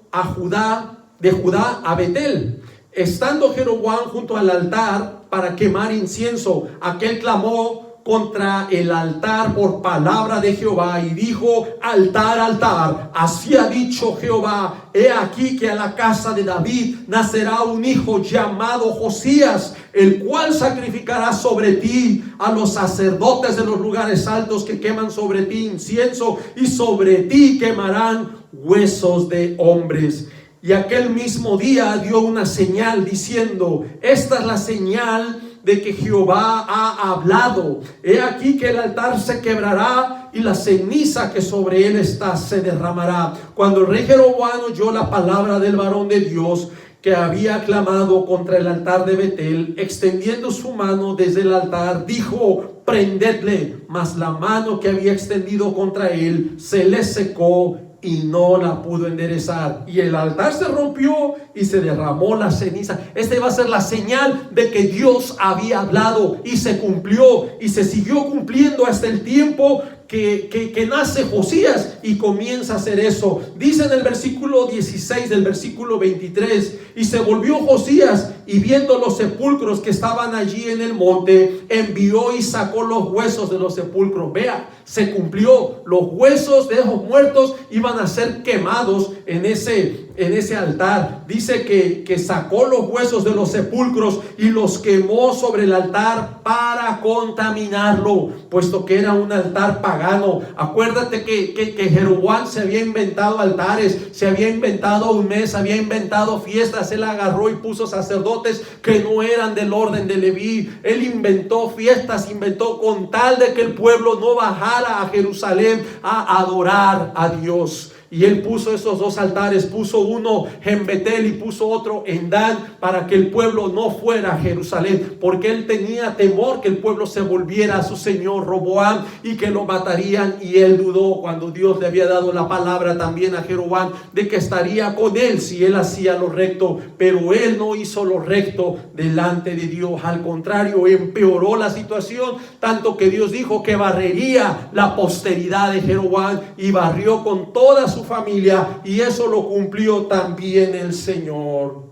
de Judá a Betel. Estando Jeroboam junto al altar para quemar incienso, aquel clamó contra el altar por palabra de Jehová y dijo: altar, altar, así ha dicho Jehová, he aquí que a la casa de David nacerá un hijo llamado Josías, el cual sacrificará sobre ti a los sacerdotes de los lugares altos que queman sobre ti incienso, y sobre ti quemarán huesos de hombres. Y aquel mismo día dio una señal diciendo: esta es la señal de que Jehová ha hablado. He aquí que el altar se quebrará y la ceniza que sobre él está se derramará. Cuando el rey Jeroboam oyó la palabra del varón de Dios que había clamado contra el altar de Betel, extendiendo su mano desde el altar, dijo: prendedle. Mas la mano que había extendido contra él se le secó y no la pudo enderezar, y el altar se rompió y se derramó la ceniza. Esta iba a ser la señal de que Dios había hablado, y se cumplió y se siguió cumpliendo hasta el tiempo que nace Josías y comienza a hacer eso. Dice en el versículo 16 del versículo 23: y se volvió Josías y viendo los sepulcros que estaban allí en el monte, envió y sacó los huesos de los sepulcros. Vea, se cumplió. Los huesos de esos muertos iban a ser quemados en ese altar. Dice que sacó los huesos de los sepulcros y los quemó sobre el altar para contaminarlo, puesto que era un altar pagano. Acuérdate que Jeroboam se había inventado altares, se había inventado un mes, había inventado fiestas. Él agarró y puso sacerdotes que no eran del orden de Leví. Él inventó fiestas, inventó con tal de que el pueblo no bajara a Jerusalén a adorar a Dios. Y él puso esos dos altares, puso uno en Betel y puso otro en Dan, para que el pueblo no fuera a Jerusalén, porque él tenía temor que el pueblo se volviera a su señor Roboam y que lo matarían. Y él dudó cuando Dios le había dado la palabra también a Jeroboam de que estaría con él si él hacía lo recto, pero él no hizo lo recto delante de Dios. Al contrario, empeoró la situación, tanto que Dios dijo que barrería la posteridad de Jeroboam, y barrió con toda su familia, y eso lo cumplió también el Señor.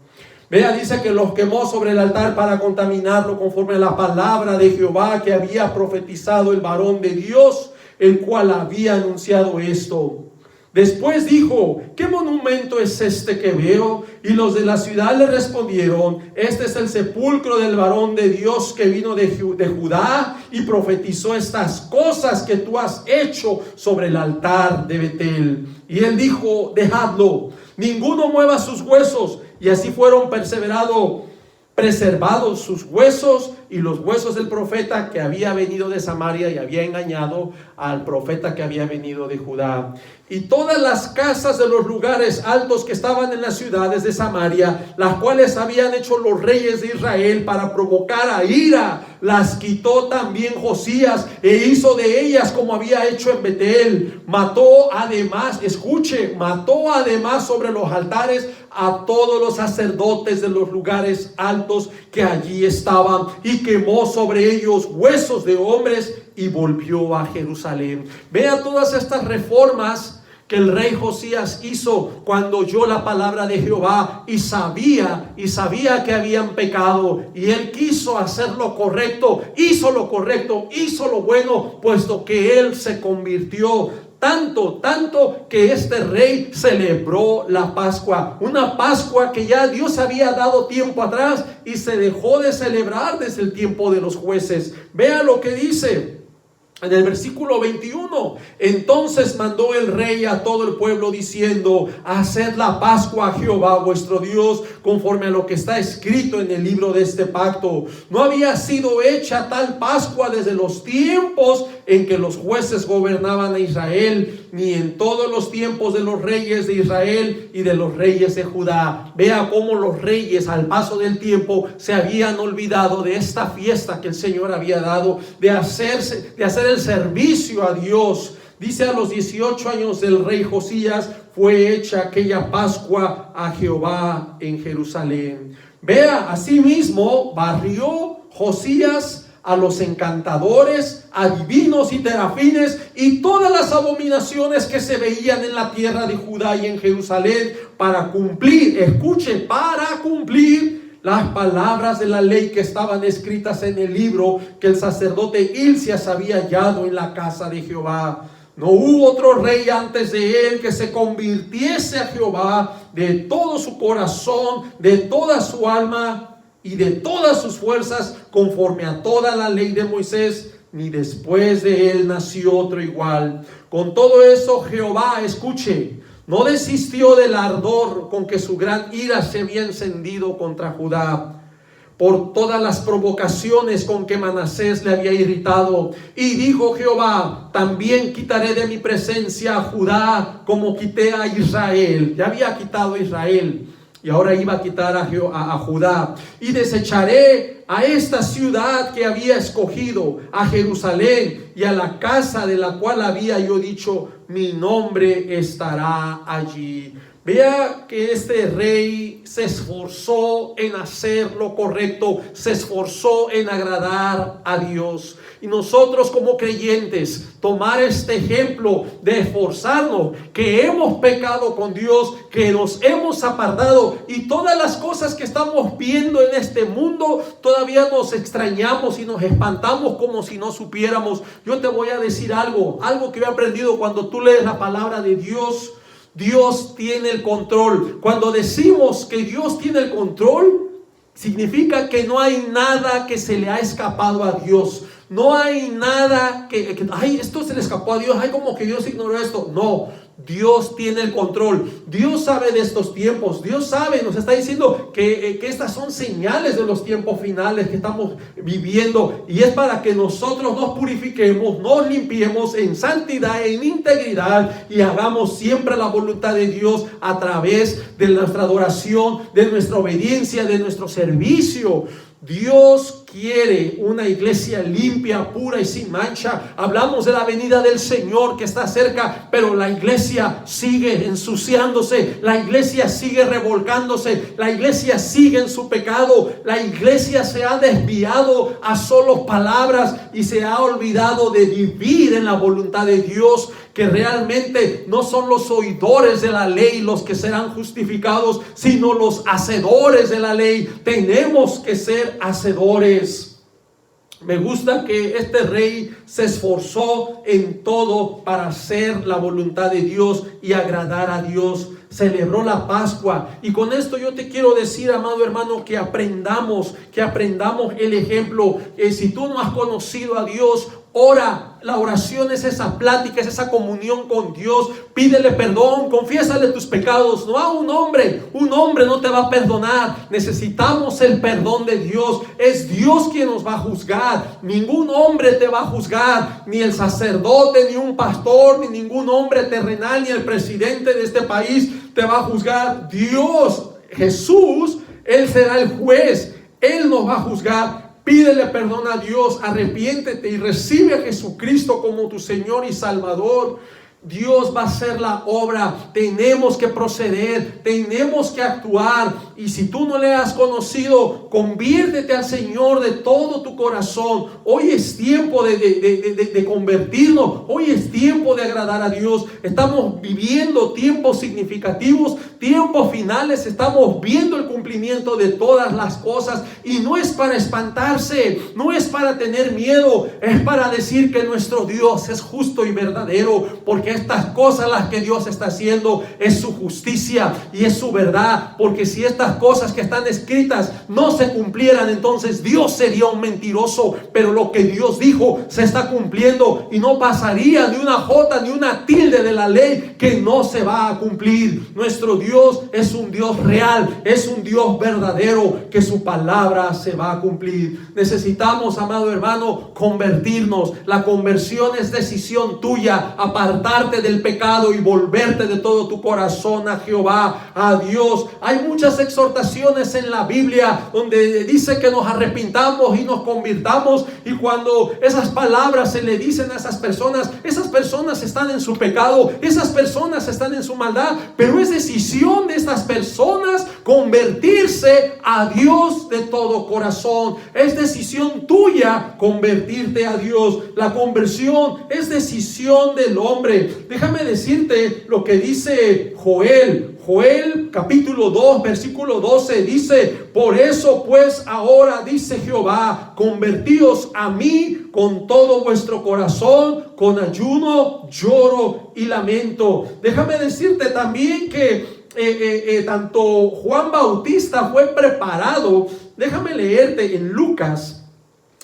Vea, dice que los quemó sobre el altar para contaminarlo, conforme a la palabra de Jehová que había profetizado el varón de Dios, el cual había anunciado esto. Después dijo: ¿qué monumento es este que veo? Y los de la ciudad le respondieron: este es el sepulcro del varón de Dios que vino de Judá y profetizó estas cosas que tú has hecho sobre el altar de Betel. Y él dijo: dejadlo, ninguno mueva sus huesos. Y así fueron preservados sus huesos y los huesos del profeta que había venido de Samaria y había engañado al profeta que había venido de Judá. Y todas las casas de los lugares altos que estaban en las ciudades de Samaria, las cuales habían hecho los reyes de Israel para provocar a ira, las quitó también Josías e hizo de ellas como había hecho en Betel. Mató además sobre los altares a todos los sacerdotes de los lugares altos que allí estaban, y quemó sobre ellos huesos de hombres y volvió a Jerusalén. Vea todas estas reformas que el rey Josías hizo cuando oyó la palabra de Jehová y sabía que habían pecado, y él quiso hacer lo correcto, hizo lo bueno, puesto que él se convirtió. Tanto que este rey celebró la Pascua, una Pascua que ya Dios había dado tiempo atrás y se dejó de celebrar desde el tiempo de los jueces. Vea lo que dice en el versículo 21. Entonces mandó el rey a todo el pueblo diciendo: haced la Pascua a Jehová vuestro Dios, conforme a lo que está escrito en el libro de este pacto. No había sido hecha tal Pascua desde los tiempos en que los jueces gobernaban a Israel, ni en todos los tiempos de los reyes de Israel y de los reyes de Judá. Vea cómo los reyes al paso del tiempo se habían olvidado de esta fiesta que el Señor había dado, de hacer el servicio a Dios. Dice: a los 18 años del rey Josías fue hecha aquella Pascua a Jehová en Jerusalén. Vea, asimismo barrió Josías a los encantadores, adivinos y terafines y todas las abominaciones que se veían en la tierra de Judá y en Jerusalén, para cumplir, escuche, para cumplir las palabras de la ley que estaban escritas en el libro que el sacerdote Hilcías había hallado en la casa de Jehová. No hubo otro rey antes de él que se convirtiese a Jehová de todo su corazón, de toda su alma y de todas sus fuerzas, conforme a toda la ley de Moisés, ni después de él nació otro igual. Con todo eso Jehová, escuche, no desistió del ardor con que su gran ira se había encendido contra Judá, por todas las provocaciones con que Manasés le había irritado. Y dijo Jehová: también quitaré de mi presencia a Judá como quité a Israel. Ya había quitado a Israel y ahora iba a quitar a Judá. Y desecharé a esta ciudad que había escogido, a Jerusalén, y a la casa de la cual había yo dicho: mi nombre estará allí. Vea que este rey se esforzó en hacer lo correcto, se esforzó en agradar a Dios. Y nosotros como creyentes, tomar este ejemplo de esforzarnos, que hemos pecado con Dios, que nos hemos apartado, y todas las cosas que estamos viendo en este mundo, todavía nos extrañamos y nos espantamos como si no supiéramos. Yo te voy a decir algo que he aprendido cuando tú lees la palabra de Dios. Dios tiene el control. Cuando decimos que Dios tiene el control, significa que no hay nada que se le ha escapado a Dios. No hay nada que ay, esto se le escapó a Dios, ay, como que Dios ignoró esto. No, Dios tiene el control. Dios sabe de estos tiempos. Dios sabe, nos está diciendo que estas son señales de los tiempos finales que estamos viviendo. Y es para que nosotros nos purifiquemos, nos limpiemos en santidad, en integridad, y hagamos siempre la voluntad de Dios a través de nuestra adoración, de nuestra obediencia, de nuestro servicio. Dios quiere una iglesia limpia, pura y sin mancha. Hablamos de la venida del Señor que está cerca, pero la iglesia sigue ensuciándose, la iglesia sigue revolcándose, la iglesia sigue en su pecado, la iglesia se ha desviado a solo palabras y se ha olvidado de vivir en la voluntad de Dios, que realmente no son los oidores de la ley los que serán justificados, sino los hacedores de la ley. Tenemos que ser hacedores. Me gusta que este rey se esforzó en todo para hacer la voluntad de Dios y agradar a Dios. Celebró la Pascua. Y con esto yo te quiero decir, amado hermano, que aprendamos el ejemplo. Si tú no has conocido a Dios, ora. La oración es esa plática, es esa comunión con Dios. Pídele perdón, confiésale tus pecados. No a un hombre no te va a perdonar. Necesitamos el perdón de Dios. Es Dios quien nos va a juzgar. Ningún hombre te va a juzgar, ni el sacerdote, ni un pastor, ni ningún hombre terrenal, ni el presidente de este país te va a juzgar. Dios, Jesús, Él será el juez. Él nos va a juzgar. Pídele perdón a Dios, arrepiéntete y recibe a Jesucristo como tu Señor y Salvador. Dios va a hacer la obra. Tenemos que proceder, tenemos que actuar. Y si tú no le has conocido, conviértete al Señor de todo tu corazón. Hoy es tiempo de convertirnos. Hoy es tiempo de agradar a Dios. Estamos viviendo tiempos significativos, tiempos finales. Estamos viendo el cumplimiento de todas las cosas. Y no es para espantarse, no es para tener miedo. Es para decir que nuestro Dios es justo y verdadero, porque estas cosas las que Dios está haciendo es su justicia y es su verdad. Porque si estas cosas que están escritas no se cumplieran, entonces Dios sería un mentiroso. Pero lo que Dios dijo se está cumpliendo, y no pasaría ni una jota ni una tilde de la ley que no se va a cumplir. Nuestro Dios es un Dios real, es un Dios verdadero, que su palabra se va a cumplir. Necesitamos, amado hermano, convertirnos. La conversión es decisión tuya, apartarte del pecado y volverte de todo tu corazón a Jehová, a Dios. Hay muchas exhortaciones en la Biblia donde dice que nos arrepintamos y nos convirtamos, y cuando esas palabras se le dicen a esas personas están en su pecado, esas personas están en su maldad, pero es decisión de estas personas convertirse a Dios de todo corazón. Es decisión tuya convertirte a Dios. La conversión es decisión del hombre. Déjame decirte lo que dice Joel capítulo 2 versículo 12. Dice: por eso pues ahora, dice Jehová, convertíos a mí con todo vuestro corazón, con ayuno, lloro y lamento. Déjame decirte también que tanto Juan Bautista fue preparado. Déjame leerte en Lucas,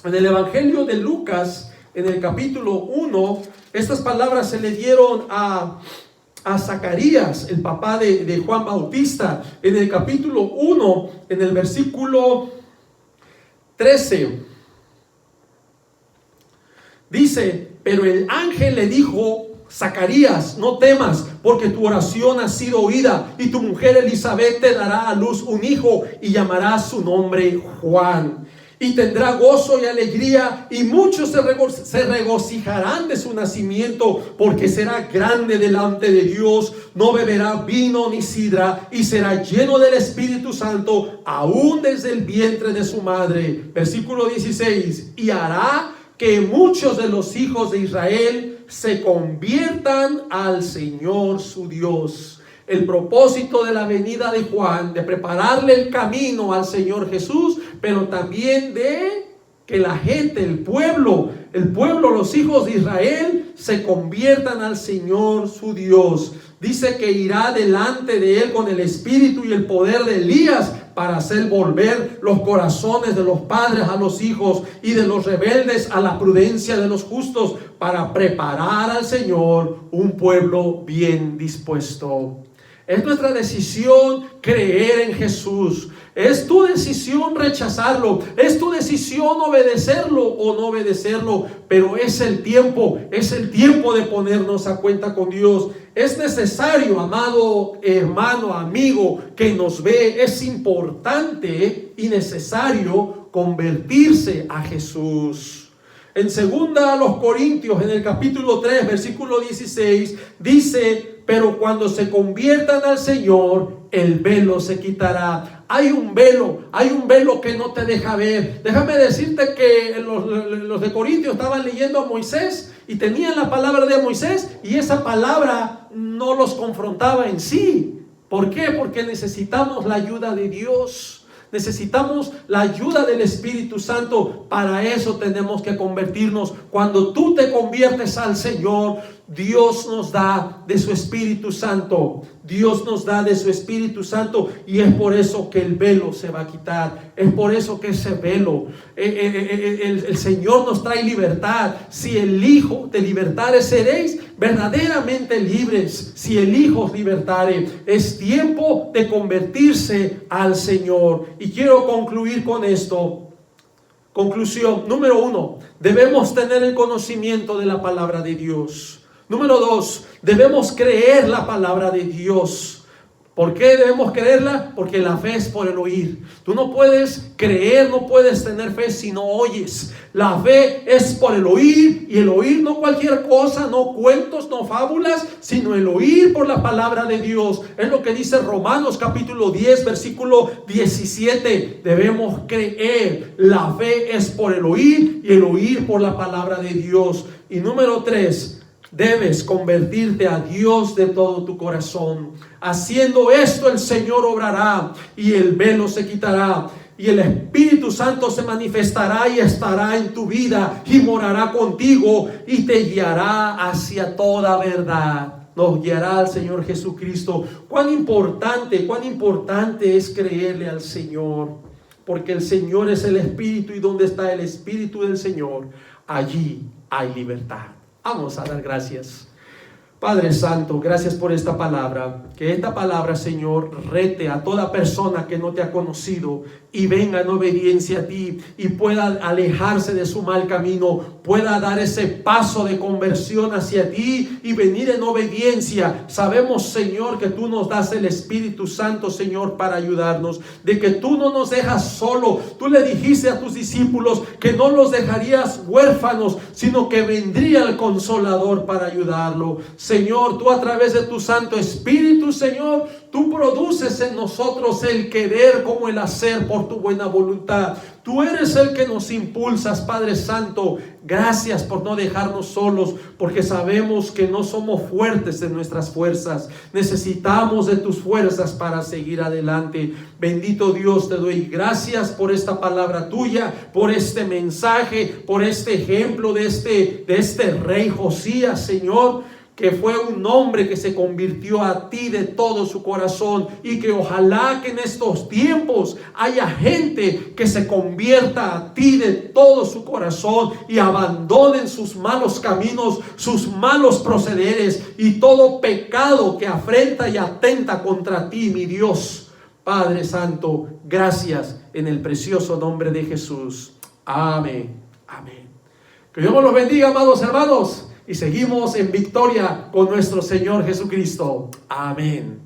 en el Evangelio de Lucas, en el capítulo 1. Estas palabras se le dieron a Zacarías, el papá de Juan Bautista, en el capítulo 1, en el versículo 13. Dice: pero el ángel le dijo: Zacarías, no temas, porque tu oración ha sido oída, y tu mujer Elizabeth te dará a luz un hijo, y llamará su nombre Juan. Y tendrá gozo y alegría, y muchos se regocijarán de su nacimiento, porque será grande delante de Dios. No beberá vino ni sidra, y será lleno del Espíritu Santo, aún desde el vientre de su madre. Versículo 16. Y hará que muchos de los hijos de Israel se conviertan al Señor su Dios. El propósito de la venida de Juan, de prepararle el camino al Señor Jesús, pero también de que la gente, el pueblo, los hijos de Israel, se conviertan al Señor su Dios. Dice que irá delante de él con el espíritu y el poder de Elías, para hacer volver los corazones de los padres a los hijos y de los rebeldes a la prudencia de los justos, para preparar al Señor un pueblo bien dispuesto. Es nuestra decisión creer en Jesús. Es tu decisión rechazarlo. Es tu decisión obedecerlo o no obedecerlo. Pero es el tiempo de ponernos a cuenta con Dios. Es necesario, amado hermano, amigo que nos ve, es importante y necesario convertirse a Jesús. En 2 Corintios, en el capítulo 3, versículo 16, dice: pero cuando se conviertan al Señor, el velo se quitará. Hay un velo que no te deja ver. Déjame decirte que los de Corintios estaban leyendo a Moisés y tenían la palabra de Moisés, y esa palabra no los confrontaba en sí. ¿Por qué? Porque necesitamos la ayuda de Dios. Necesitamos la ayuda del Espíritu Santo. Para eso tenemos que convertirnos. Cuando tú te conviertes al Señor, Dios nos da de su Espíritu Santo. Dios nos da de su Espíritu Santo, y es por eso que el velo se va a quitar. Es por eso que ese velo, el Señor nos trae libertad. Si el Hijo te libertare, seréis verdaderamente libres. Si el Hijo os libertare. Es tiempo de convertirse al Señor. Y quiero concluir con esto. Conclusión número 1: debemos tener el conocimiento de la palabra de Dios. Número 2: debemos creer la palabra de Dios. ¿Por qué debemos creerla? Porque la fe es por el oír. Tú no puedes creer, no puedes tener fe si no oyes. La fe es por el oír, y el oír no cualquier cosa, no cuentos, no fábulas, sino el oír por la palabra de Dios. Es lo que dice Romanos capítulo 10, versículo 17. Debemos creer. La fe es por el oír, y el oír por la palabra de Dios. Y número 3: debes convertirte a Dios de todo tu corazón. Haciendo esto, el Señor obrará, y el velo se quitará, y el Espíritu Santo se manifestará y estará en tu vida, y morará contigo, y te guiará hacia toda verdad. Nos guiará al Señor Jesucristo. Cuán importante es creerle al Señor, porque el Señor es el Espíritu, y donde está el Espíritu del Señor, allí hay libertad. Vamos a dar gracias. Padre Santo, gracias por esta palabra. Que esta palabra, Señor, rete a toda persona que no te ha conocido y venga en obediencia a ti, y pueda alejarse de su mal camino, pueda dar ese paso de conversión hacia ti y venir en obediencia. Sabemos, Señor, que tú nos das el Espíritu Santo, Señor, para ayudarnos, de que tú no nos dejas solo. Tú le dijiste a tus discípulos que no los dejarías huérfanos, sino que vendría el Consolador para ayudarlo. Señor, tú a través de tu Santo Espíritu, Señor, tú produces en nosotros el querer como el hacer por tu buena voluntad. Tú eres el que nos impulsas, Padre Santo. Gracias por no dejarnos solos, porque sabemos que no somos fuertes en nuestras fuerzas. Necesitamos de tus fuerzas para seguir adelante. Bendito Dios, te doy gracias por esta palabra tuya, por este mensaje, por este ejemplo de este rey Josías, Señor, que fue un hombre que se convirtió a ti de todo su corazón, y que ojalá que en estos tiempos haya gente que se convierta a ti de todo su corazón y abandonen sus malos caminos, sus malos procederes y todo pecado que afrenta y atenta contra ti, mi Dios. Padre Santo, gracias en el precioso nombre de Jesús. Amén. Amén. Que Dios los bendiga, amados hermanos. Y seguimos en victoria con nuestro Señor Jesucristo. Amén.